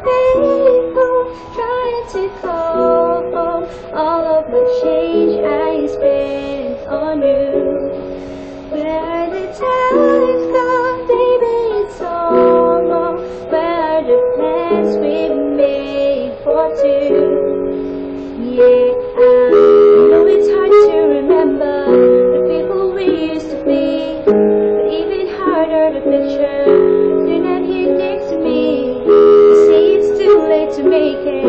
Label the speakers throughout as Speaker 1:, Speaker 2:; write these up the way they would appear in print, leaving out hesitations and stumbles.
Speaker 1: payphone, trying to call home. All of my change I spent on you. Where are the times gone, baby? It's all wrong. Where are the plans we made for two? Yeah, I know it's hard to remember the people we used to be, but even harder the picture you're not here next to me. You say it's too late to make it,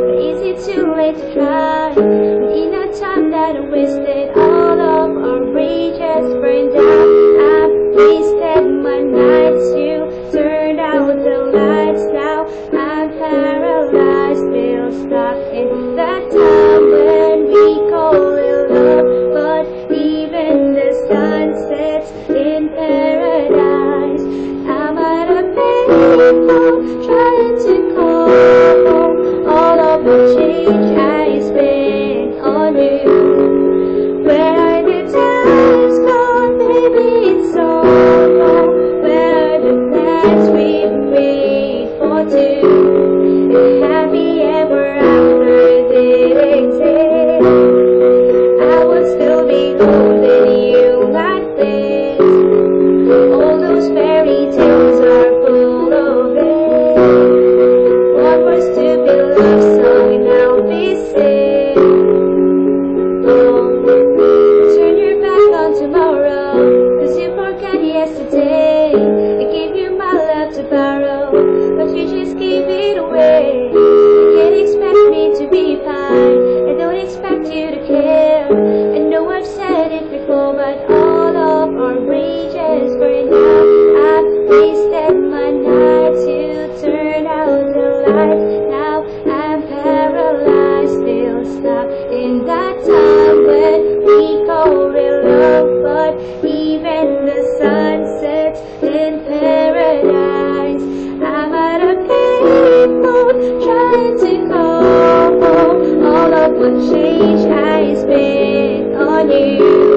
Speaker 1: but is it too late to try? And in that time that I wasted, all of our rage has burned out. I've wasted my nights, you turned out the lights. Now I'm paralyzed, still stuck in that time when we call it love. But even the sun sets in paradise. I'm at a payphone, trying to call home. All of the change I spent on you. Where are the times gone, baby? It's all wrong. Where are the plans we made for two? And happy ever after did exist. I would still be holding you like this. All those fairy tales are full of it. What was to be love song now be sick. Turn your back on tomorrow, 'cause you forgot yesterday. I gave you my love to borrow, but you just gave it away. You can't expect me to be fine, I don't expect you to care. I know I've said it before, but all of our rages burned out. I've wasted my nights, you turned out the lights. Now I'm paralyzed, still stuck in that time when we call it love. But even the sun sets in paradise. I'm at a payphone, trying to call home. All of what change I spent on you.